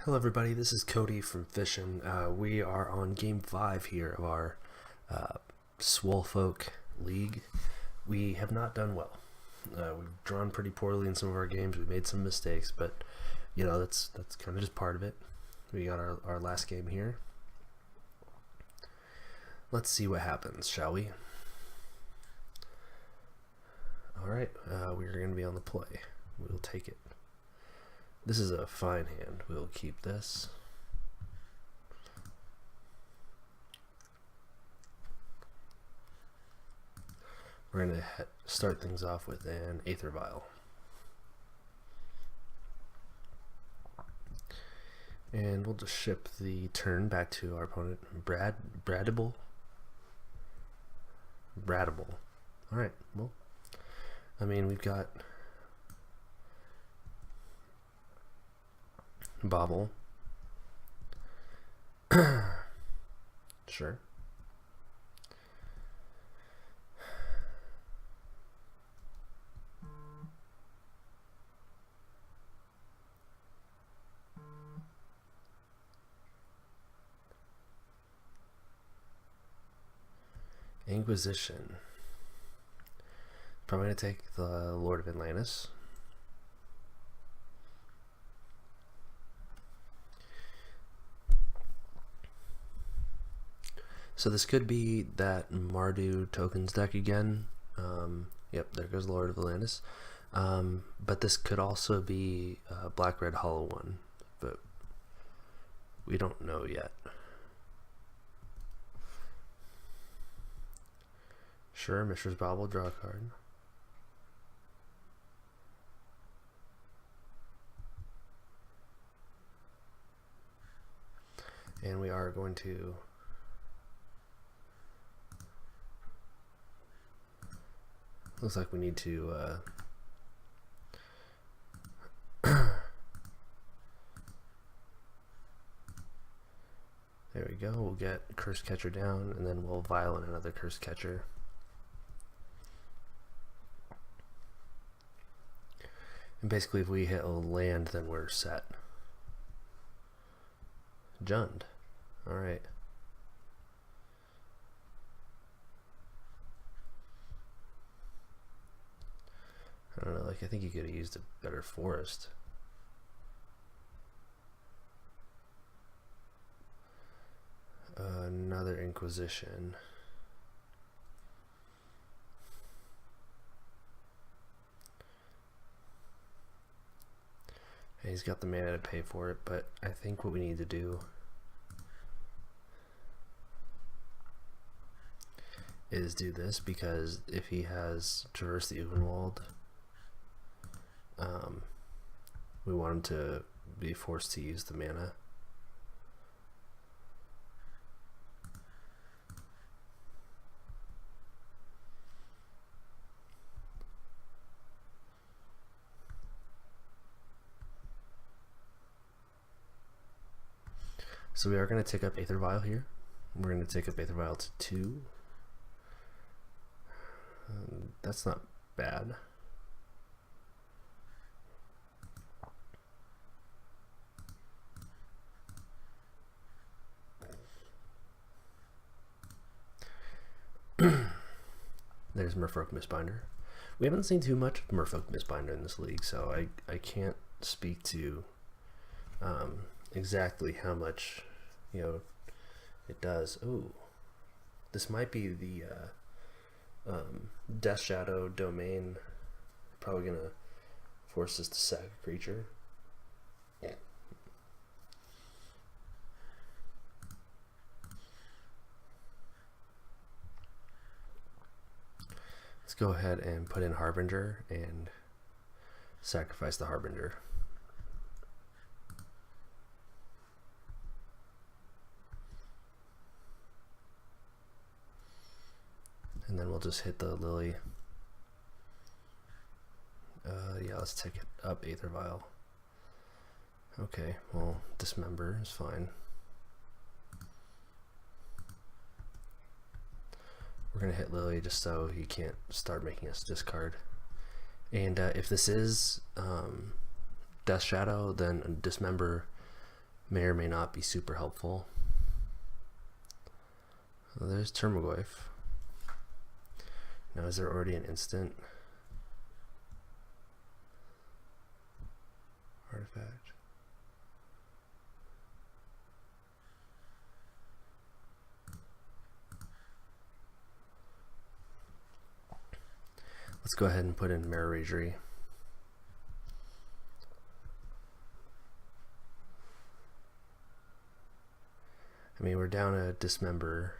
Hello everybody, this is Kody from Fishin. We are on game 5 here of our Swolfolk League. We have not done well. We've drawn pretty poorly in some of our games. We made some mistakes, but you know, that's kind of just part of it. We got our last game here. Let's see what happens, shall we? Alright, we're going to be on the play. We'll take it. This is a fine hand. We'll keep this. We're going to start things off with an Aether Vial. And we'll just ship the turn back to our opponent. Bradable. Alright, well, I mean, we've got Bobble. Sure. Inquisition. Probably going to take the Lord of Atlantis. So this could be that Mardu tokens deck again. Yep, there goes Lord of Atlantis. But this could also be a Black-Red Hollow one, but we don't know yet. Sure, Mishra's Bobble, draw a card. And we are going to looks like we need to there we go. We'll get Curse Catcher down, and then we'll violent another Curse Catcher. And basically, if we hit a land, then we're set. Jund. Alright. I don't know, like, I think you could have used a better forest. Another Inquisition. And he's got the mana to pay for it, but I think what we need to do is do this, because if he has Traverse the Uvenwald, we want him to be forced to use the mana. So we are going to take up Aether Vial here. We're going to take up Aether Vial to 2. That's not bad. There's Merfolk Mistbinder. We haven't seen too much of Merfolk Mistbinder in this league, so I can't speak to exactly how much, you know, it does. Ooh, this might be the Death Shadow domain. Probably gonna force us to sack a creature. Yeah. Let's go ahead and put in Harbinger and sacrifice the Harbinger. And then we'll just hit the Lily. Yeah, let's take it up Aether Vial. Okay, well, Dismember is fine. We're going to hit Lily just so he can't start making us discard. And if this is Death Shadow, then Dismember may or may not be super helpful. Well, there's Termagoyf. Now, is there already an instant artifact? Let's go ahead and put in Merfolk. I mean, we're down a Dismember,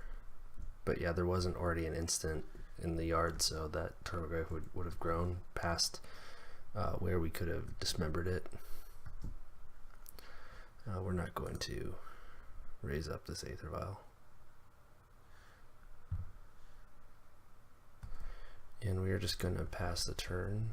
but yeah, there wasn't already an instant in the yard, so that Termagoyf would have grown past where we could have dismembered it. We're not going to raise up this Aether Vial. And we are just going to pass the turn.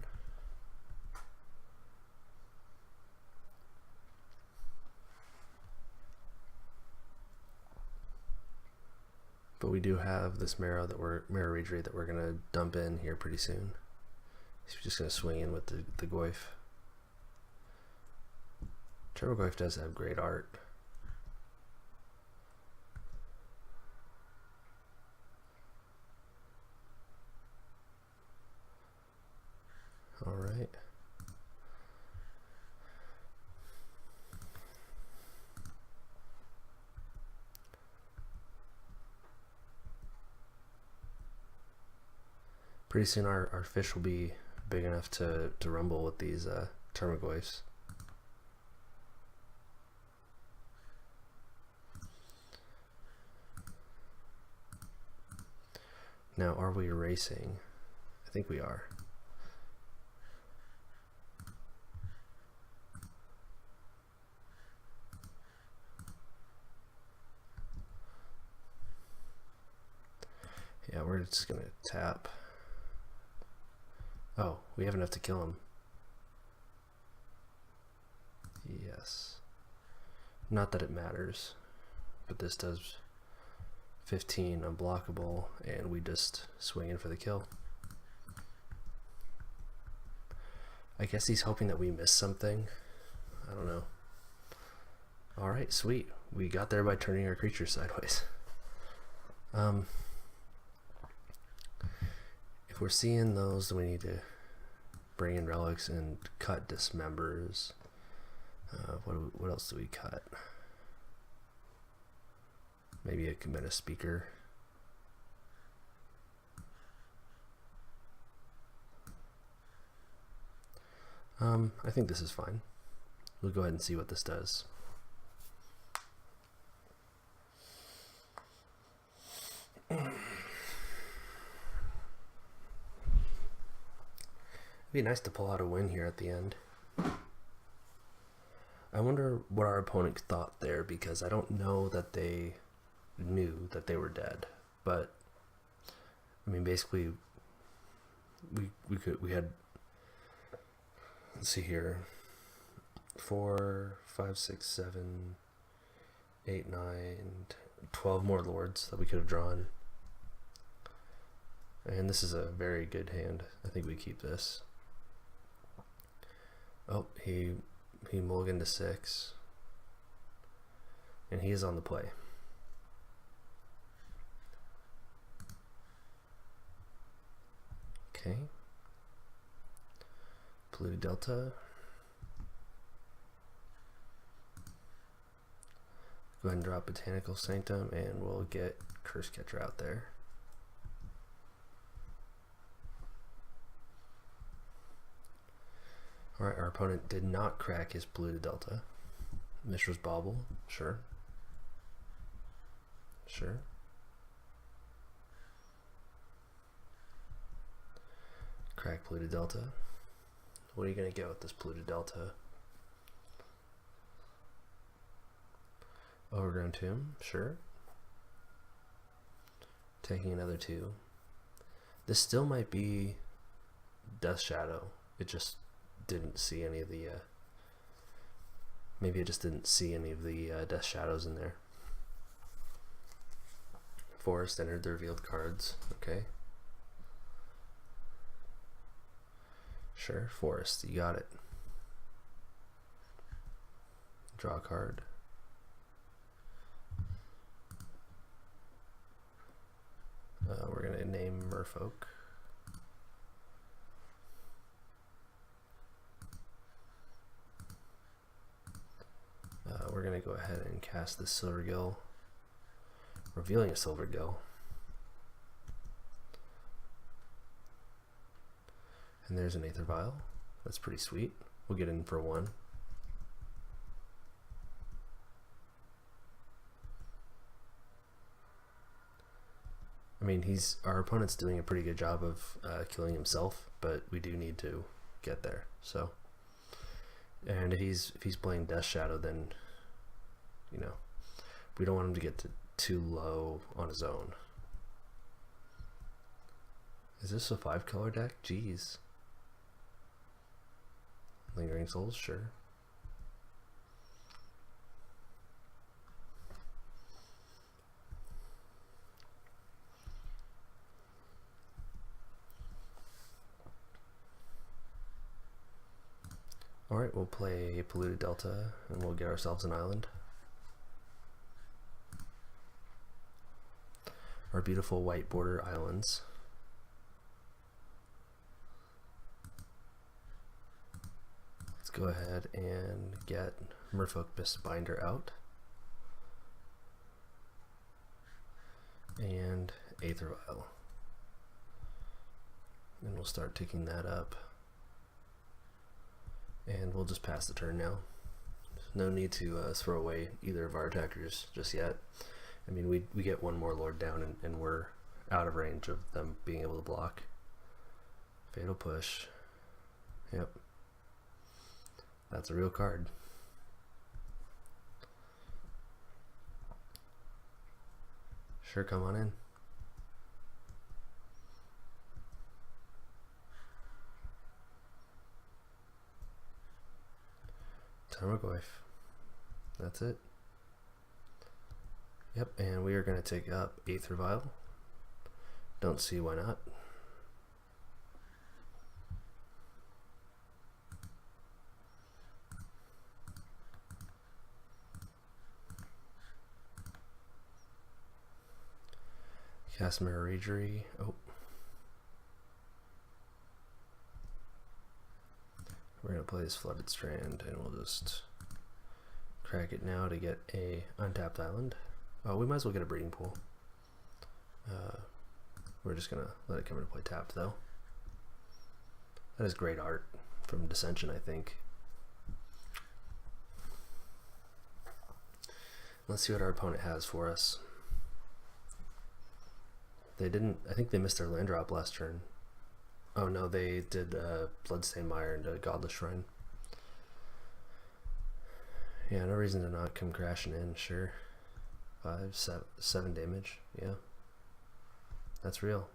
But we do have this Mirror Regery that we're going to dump in here pretty soon. He's just going to swing in with the Goyf. Termagoyf does have great art. All right. Pretty soon our fish will be big enough to rumble with these Termagoyfs. Now, are we erasing? I think we are. Yeah, we're just gonna tap. Oh, we have enough to kill him. Yes. Not that it matters, but this does 15 unblockable, and we just swing in for the kill. I guess he's hoping that we miss something. I don't know. Alright, sweet. We got there by turning our creatures sideways. If we're seeing those, then we need to bring in relics and cut dismembers. What else do we cut? Maybe a Cometa Speaker. I think this is fine. We'll go ahead and see what this does. It'd be nice to pull out a win here at the end. I wonder what our opponent thought there, because I don't know that they knew that they were dead. But I mean, basically, we had, let's see here, 4, 5, 6, 7, 8, 9, 12 more lords that we could have drawn. And this is a very good hand. I think we keep this. Oh, he mulliganed to 6. And he is on the play. Okay. Blue Delta. Go ahead and drop Botanical Sanctum, and we'll get Curse Catcher out there. Alright, our opponent did not crack his Blue Delta. Mishra's Bauble, sure. Sure. Crack Polluted Delta. What are you going to get with this Polluted Delta? Overgrown Tomb, sure. Taking another 2. This still might be Death Shadow. It just didn't see any of the maybe it just didn't see any of the Death Shadows in there. Forest entered the revealed cards. Okay. Sure, Forest, you got it. Draw a card. we're going to name Merfolk. We're going to go ahead and cast the Silvergill, revealing a Silvergill. And there's an Aether Vial. That's pretty sweet. We'll get in for one. I mean, our opponent's doing a pretty good job of killing himself, but we do need to get there. So, and if he's playing Death Shadow, then you know we don't want him to get too low on his own. Is this a 5-color deck? Jeez. Lingering Souls, sure. Alright, we'll play Polluted Delta and we'll get ourselves an island. Our beautiful white border islands. Let's go ahead and get Merfolk Mistbinder out. And Aether Vial. And we'll start ticking that up. And we'll just pass the turn now. No need to throw away either of our attackers just yet. I mean, we get one more Lord down and we're out of range of them being able to block. Fatal Push. Yep. That's a real card. Sure, come on in. Tarmogoyf. That's it. Yep, and we are going to take up Aether Vial. Don't see why not. Cast Miragery. Oh. We're going to play this Flooded Strand and we'll just crack it now to get a untapped island. Oh, we might as well get a Breeding Pool. We're just going to let it come into play tapped though. That is great art from Dissension, I think. Let's see what our opponent has for us. They didn't, I think they missed their land drop last turn. Oh no, they did Bloodstained Mire into Godless Shrine. Yeah, no reason to not come crashing in, sure. 7 damage, yeah. That's real.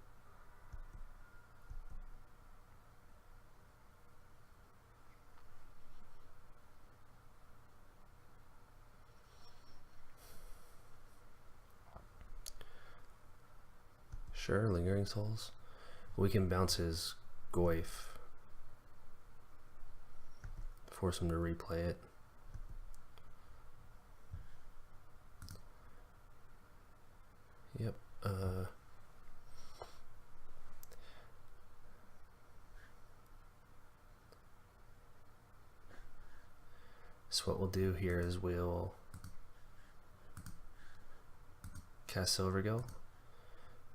Sure, Lingering Souls. We can bounce his Goyf. Force him to replay it. Yep. So what we'll do here is we'll cast Silvergill,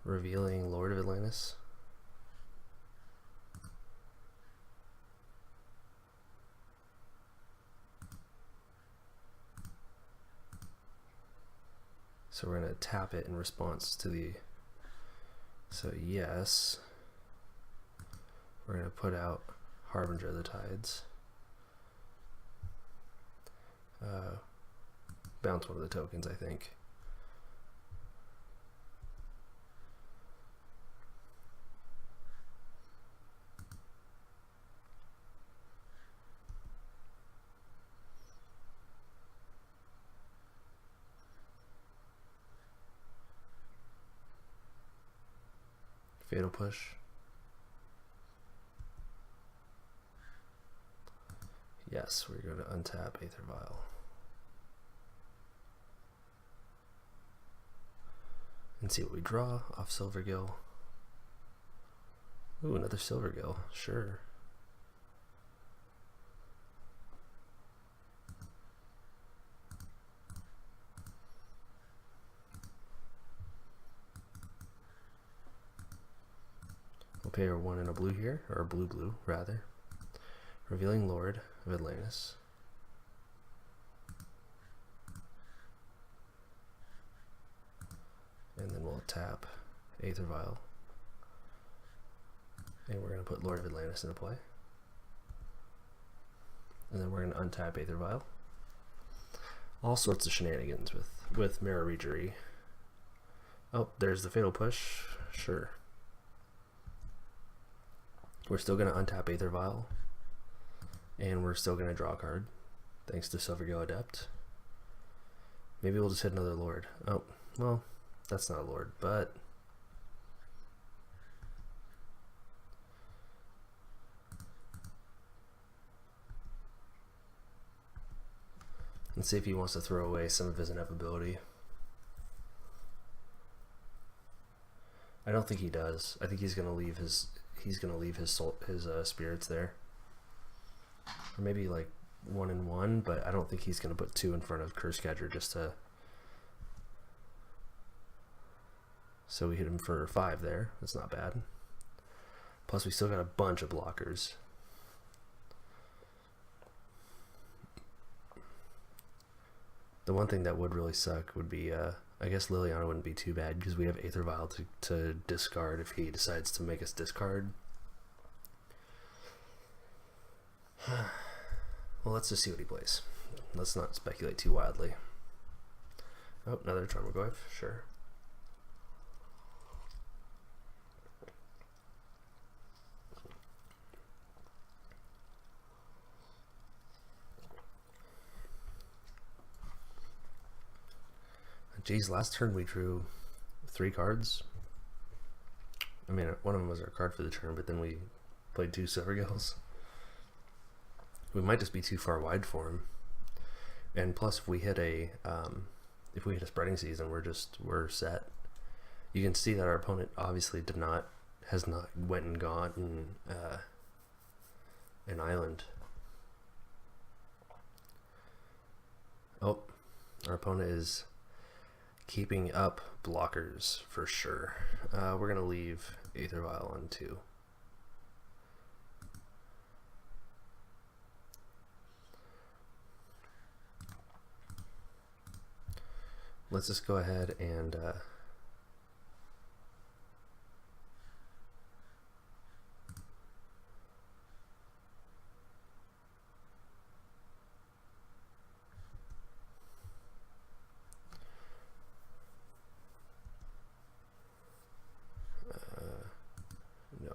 revealing Lord of Atlantis. So we're going to tap it in response to the, so yes, we're going to put out Harbinger of the Tides. Bounce one of the tokens, I think. Fatal Push. Yes, we're going to untap Aether Vial. And see what we draw off Silvergill. Ooh, another Silvergill. Sure. We'll pay her 1 and a blue here, or a blue, rather. Revealing Lord of Atlantis. And then we'll tap Aether Vial. And we're going to put Lord of Atlantis into play. And then we're going to untap Aether Vial. All sorts of shenanigans with Mirror Regery. Oh, there's the Fatal Push. Sure. We're still going to untap Aether Vial. And we're still going to draw a card. Thanks to Silvergill Adept. Maybe we'll just hit another Lord. Oh, well, that's not a Lord, but... Let's see if he wants to throw away some of his inevitability. I don't think he does. I think he's gonna leave his spirits there, or maybe like 1 and 1. But I don't think he's gonna put 2 in front of Curse Catcher just to. So we hit him for 5 there. That's not bad. Plus we still got a bunch of blockers. The one thing that would really suck would be, I guess Liliana wouldn't be too bad because we have Aether Vial to discard if he decides to make us discard. Well, let's just see what he plays. Let's not speculate too wildly. Oh, another Tarmogoyf, sure. Geez, last turn we drew 3 cards. I mean, one of them was our card for the turn, but then we played 2 Silvergills. We might just be too far wide for him. And plus, if we hit a spreading season, we're set. You can see that our opponent obviously has not went and gotten an island. Oh, our opponent is keeping up blockers for sure. We're gonna leave Aether Vial on 2. Let's just go ahead and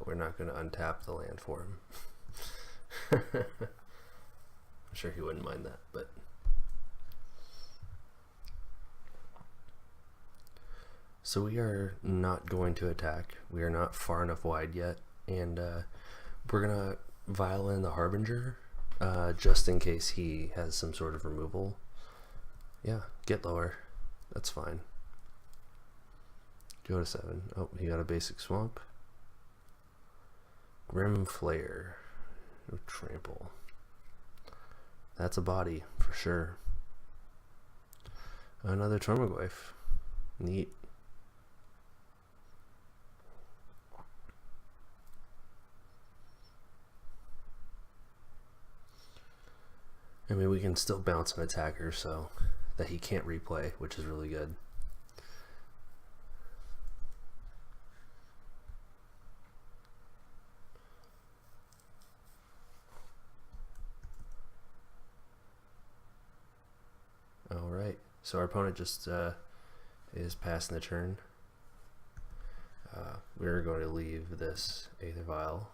we're not going to untap the land for him. I'm sure he wouldn't mind that, but so we are not going to attack. We are not far enough wide yet, and we're gonna vial in the Harbinger just in case he has some sort of removal. Yeah, get lower. That's fine. Go to 7. Oh, he got a basic swamp. Grim Flare. No trample. That's a body for sure. Another Tarmogoyf. Neat. I mean, we can still bounce an attacker so that he can't replay, which is really good. Alright, so our opponent just is passing the turn. We're going to leave this Aether Vial.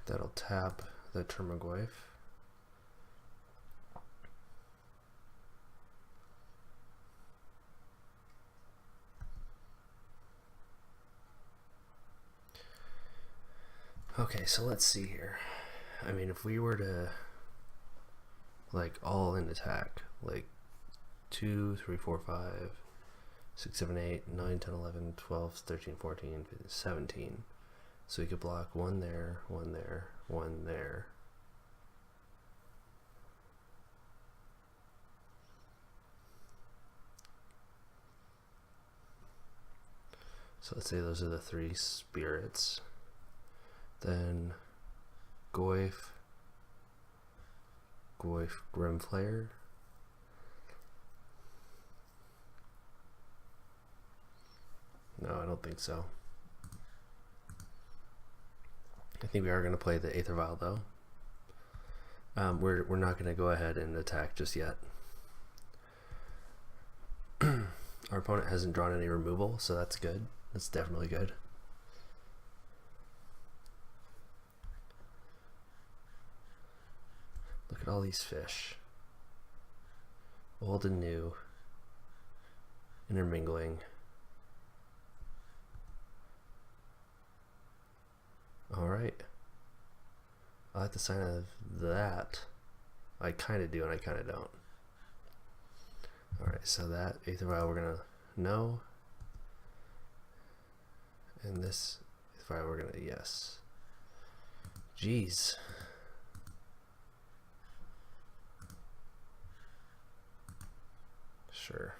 That'll tap the Tarmogoyf. Okay, so let's see here. I mean, if we were to like all in attack, like 2, 3, 4, 5, 6, 7, 8, 9, 10, 11, 12, 13, 14, 15, 17. So we could block one there, one there, one there. So let's say those are the 3 spirits. Then Goyf, Grimflayer. No, I don't think so. I think we are going to play the Aether Vial though. We're not going to go ahead and attack just yet. Our opponent hasn't drawn any removal, so that's good. That's definitely good. Look at all these fish. Old and new. Intermingling. Alright. I like the sign of that. I kind of do and I kind of don't. Alright, so that Aether Vial we're going to no. And this Aether Vial we're going to yes. Jeez. Sure.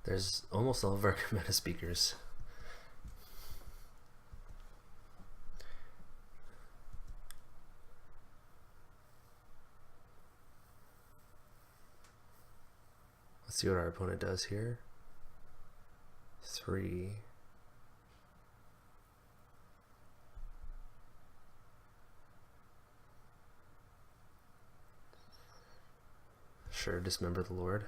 There's almost all of our meta speakers. Let's see what our opponent does here. 3. Sure, dismember the Lord.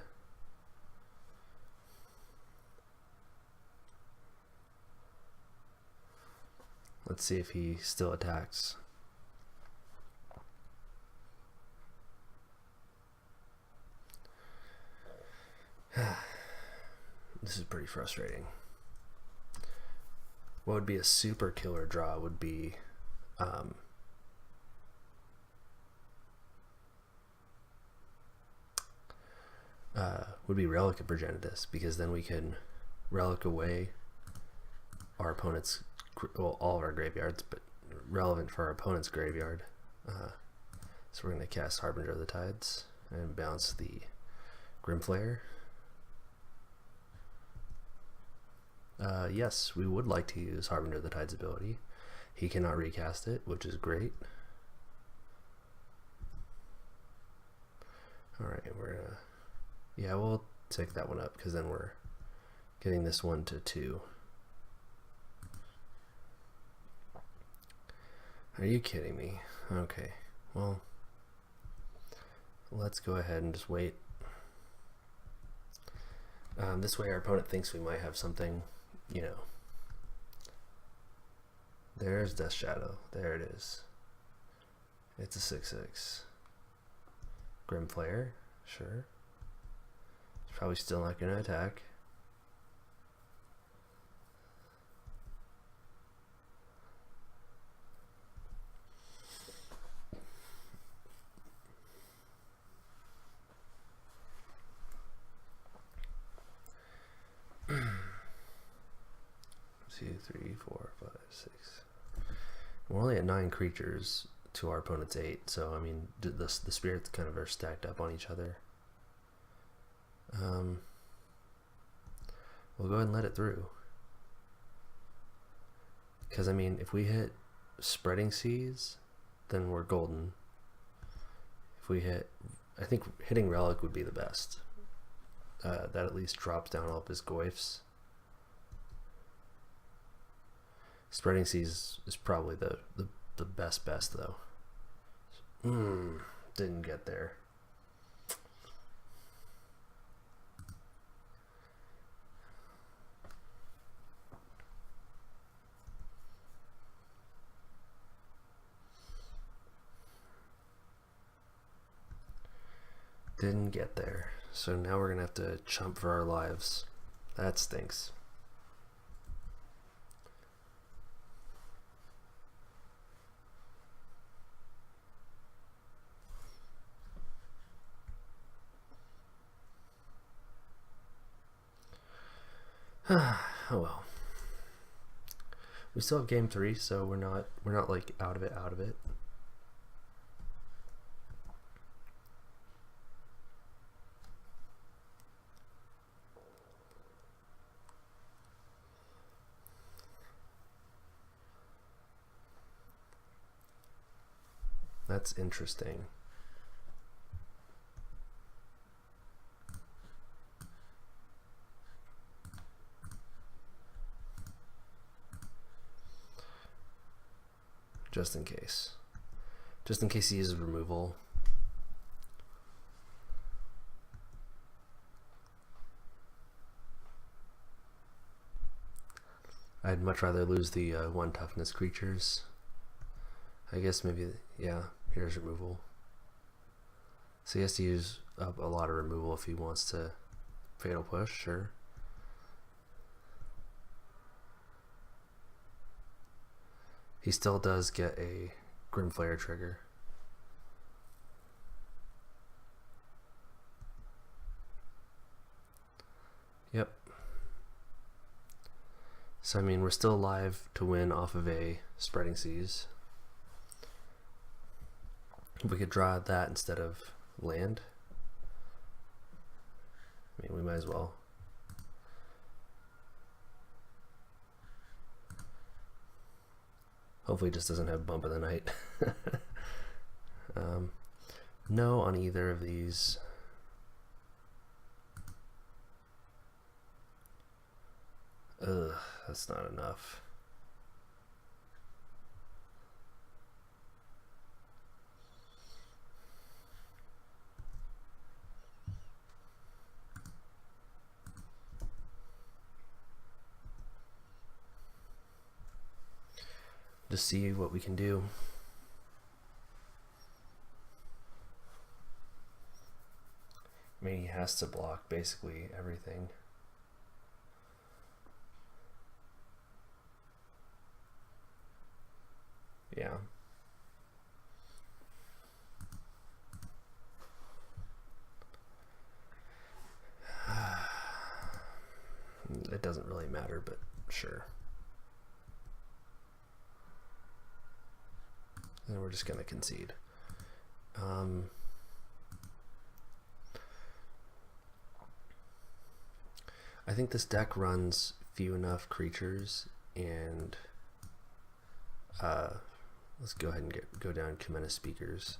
Let's see if he still attacks. This is pretty frustrating. What would be a super killer draw would be Relic of Progenitus, because then we can relic away our opponent's, well, all of our graveyards, but relevant for our opponent's graveyard. So we're going to cast Harbinger of the Tides and bounce the Grimflayer. Yes, we would like to use Harbinger of the Tides ability. He cannot recast it, which is great. Alright, we're gonna... Yeah, we'll take that one up, because then we're getting this one to 2. Are you kidding me? Okay, well, let's go ahead and just wait. This way our opponent thinks we might have something, you know. There's Death Shadow. There it is. It's a 6/6. Grimflayer, sure. It's probably still not going to attack. Two, 3, 4, 5, 6. We're only at 9 creatures to our opponent's 8, so I mean the spirits kind of are stacked up on each other. We'll go ahead and let it through, because I mean if we hit Spreading Seas, then we're golden. If we hit, I think hitting Relic would be the best. That at least drops down all of his Goyfs. Spreading Seas is probably the best though. Didn't get there. Didn't get there. So now we're gonna have to chump for our lives. That stinks. Oh well. We still have game 3, so we're not like out of it. That's interesting. Just in case. Just in case he uses removal. I'd much rather lose the 1 toughness creatures. I guess maybe, yeah, here's removal. So he has to use up a lot of removal if he wants to fatal push, sure. He still does get a Grimflare trigger. Yep. So I mean, we're still alive to win off of a Spreading Seas. If we could draw that instead of land, I mean, we might as well. Hopefully it just doesn't have Bump of the Night. No on either of these. Ugh, that's not enough. Just see what we can do. I mean, he has to block basically everything. Yeah. It doesn't really matter, but sure. And we're just going to concede. I think this deck runs few enough creatures, and let's go ahead and go down Kemena Speakers.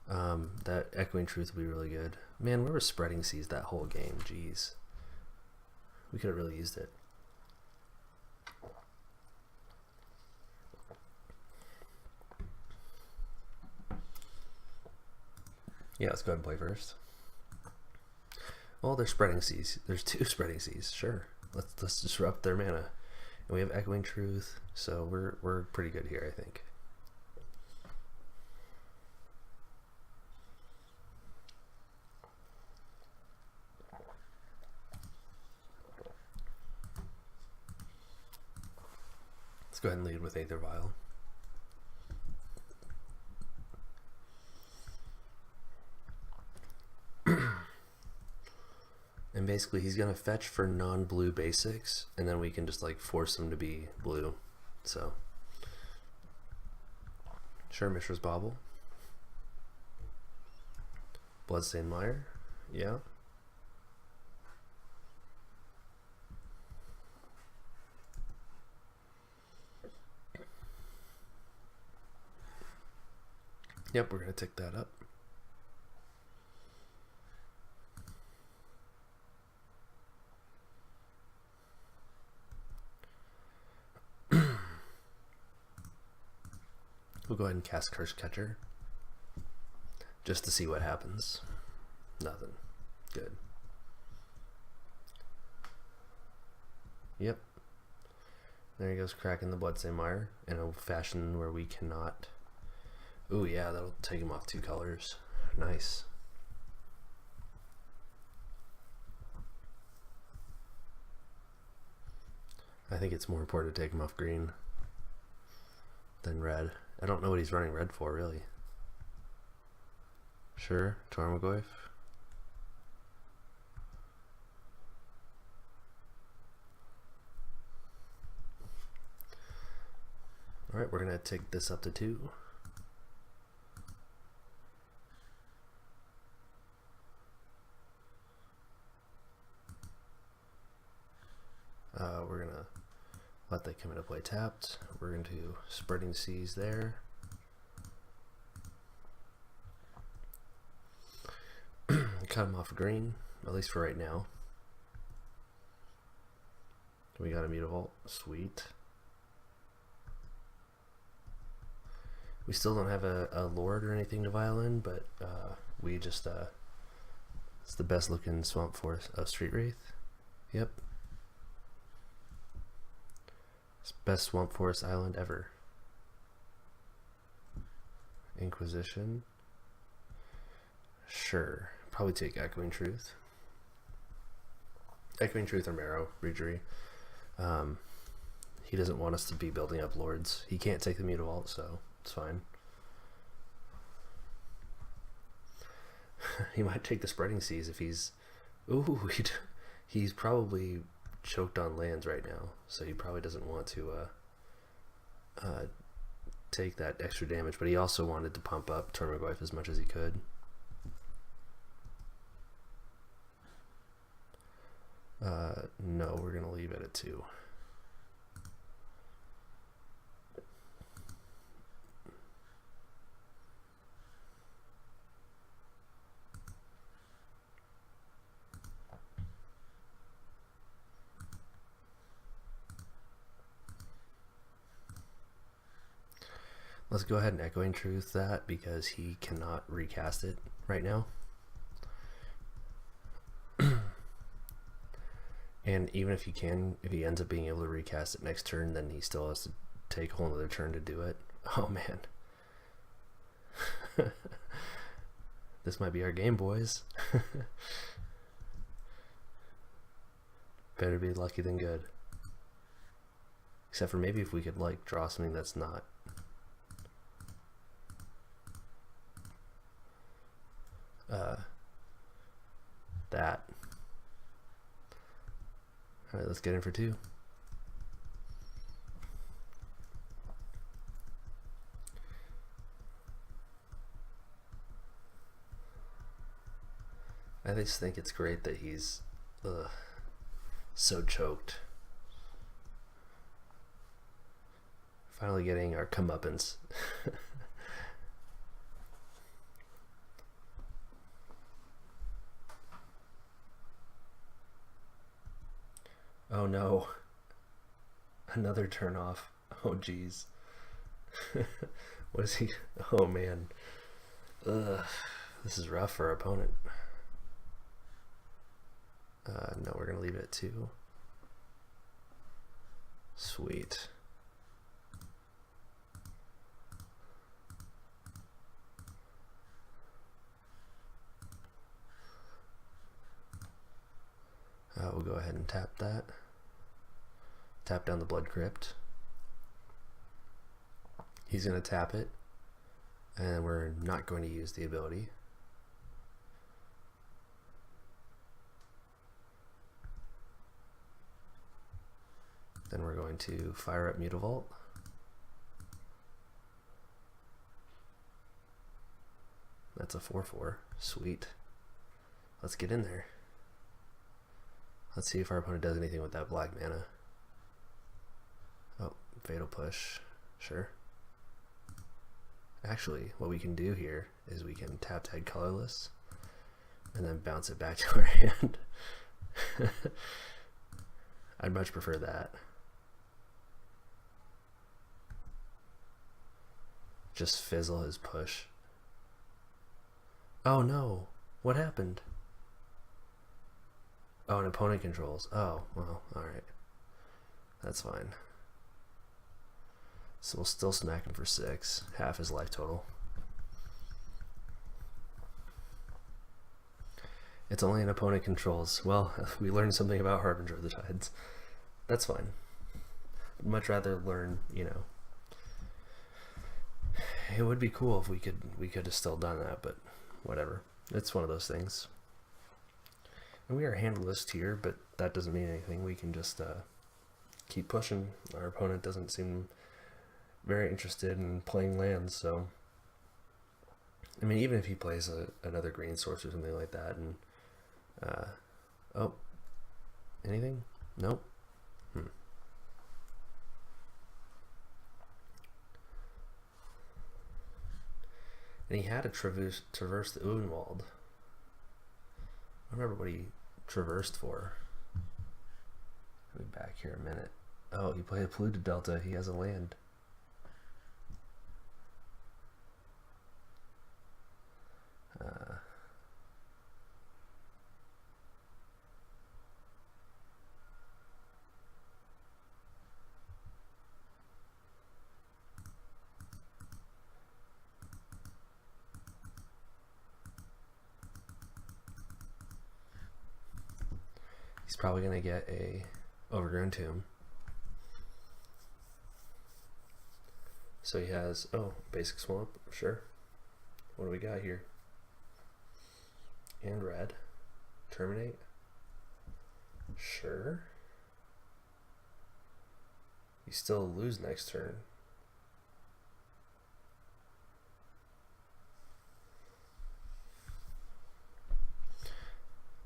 That Echoing Truth will be really good. Man, we were Spreading Seas that whole game. Jeez. We could have really used it. Yeah, let's go ahead and play first. Well, they're Spreading Seas. There's 2 Spreading Seas. Sure. Let's disrupt their mana. And we have Echoing Truth, so we're pretty good here, I think. Let's go ahead and lead with Aether Vial. And basically he's gonna fetch for non-blue basics, and then we can just like force him to be blue. So sure, Mishra's Bauble. Bloodstained Mire, yeah. Yep, we're gonna tick that up. We'll go ahead and cast Curse Catcher just to see what happens. Nothing. Good. Yep. There he goes, cracking the Bloodstained Mire in a fashion where we cannot. Ooh, yeah, that'll take him off 2 colors. Nice. I think it's more important to take him off green than red. I don't know what he's running red for, really. Sure, Tormagoyf. Alright, we're going to take this up to 2. We're going to let that come into play tapped. We're going to Spreading Seas there. Cut him off green, at least for right now. We got a Mutavault. Sweet. We still don't have a Lord or anything to violin, but we just, it's the best looking Swamp Forest. Oh, Street Wraith? Yep. It's best Swamp Forest island ever. Inquisition. Sure. Probably take Echoing Truth. Echoing Truth or Marrow, Regery. He doesn't want us to be building up Lords. He can't take the Mutavault, so it's fine. He might take the Spreading Seas if he's... Ooh, he's probably choked on lands right now, so he probably doesn't want to take that extra damage, but he also wanted to pump up Tormagoyf as much as he could. No, we're going to leave it at 2. Let's go ahead and Echoing Truth that because he cannot recast it right now. And even if he can, if he ends up being able to recast it next turn, then he still has to take a whole other turn to do it. Oh man. This might be our game, boys. Better be lucky than good. Except for maybe if we could like draw something that's not. That. Alright, let's get in for 2. I just think it's great that he's so choked. Finally getting our comeuppance. Oh no. Another turn off. Oh geez. What is he? Oh man. Ugh. This is rough for our opponent. No, we're going to leave it at 2. Sweet. We'll go ahead and tap that. Tap down the Blood Crypt. He's going to tap it, and we're not going to use the ability. Then we're going to fire up Mutavault. That's a 4/4. Sweet. Let's get in there. Let's see if our opponent does anything with that black mana. Oh, Fatal Push. Sure. Actually, what we can do here is we can tap tag colorless and then bounce it back to our hand. I'd much prefer that. Just fizzle his push. Oh no, what happened? Oh, an opponent controls. Oh, well, alright. That's fine. So we'll still smack him for 6, half his life total. It's only an opponent controls. Well, we learned something about Harbinger of the Tides. That's fine. much rather learn, you know. It would be cool if we could have still done that, but whatever. It's one of those things. And we are handleless tier, but that doesn't mean anything. We can just keep pushing. Our opponent doesn't seem very interested in playing lands, so I mean, even if he plays another green source or something like that, and oh, anything? Nope. And he had to traverse the Unwald. I don't remember what he traversed for. Let me back here a minute. Oh, he played a polluted delta. He has a land. He's probably going to get a overgrown tomb. So he has, oh, basic swamp, sure. What do we got here? And red. Terminate. Sure. You still lose next turn.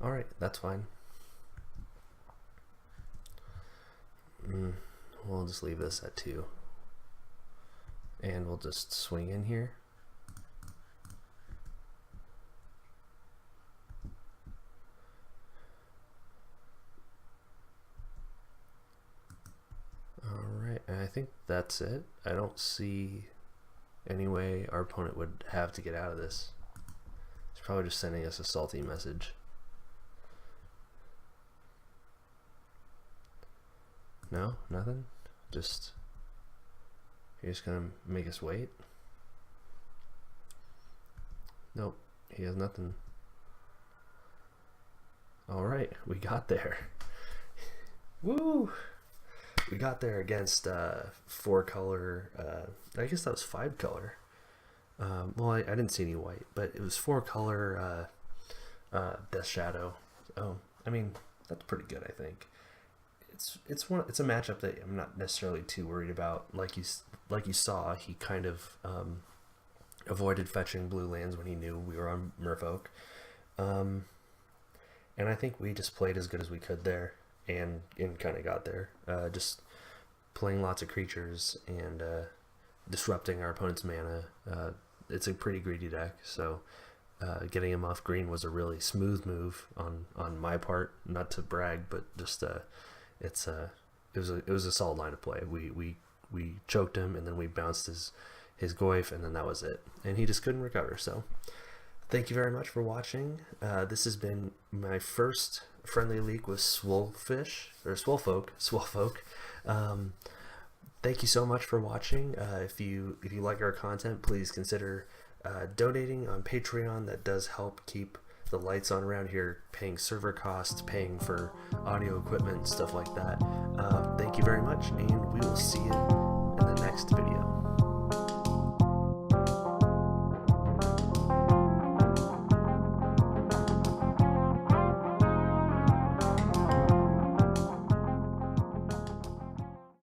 Alright, that's fine. We'll just leave this at 2. And we'll just swing in here. Alright, and I think that's it. I don't see any way our opponent would have to get out of this. He's probably just sending us a salty message. No, nothing? Just, you're just gonna make us wait? Nope, he has nothing. Alright, we got there. Woo! We got there against 4 color, I guess that was 5 color. Well, I didn't see any white, but it was 4 color Death Shadow. Oh, I mean, that's pretty good, I think. It's a matchup that I'm not necessarily too worried about. Like you saw, he kind of avoided fetching blue lands when he knew we were on Merfolk, and I think we just played as good as we could there, and kind of got there. Just playing lots of creatures and disrupting our opponent's mana. It's a pretty greedy deck, so getting him off green was a really smooth move on my part. Not to brag, but just it was a solid line of play. We choked him, and then we bounced his Goyf, and then that was it. And he just couldn't recover. So thank you very much for watching. This has been my first friendly league with Swolfolk. Thank you so much for watching. If you like our content, please consider donating on Patreon. That does help keep the lights on around here, paying server costs, paying for audio equipment, stuff like that. Thank you very much, and we will see you in the next video.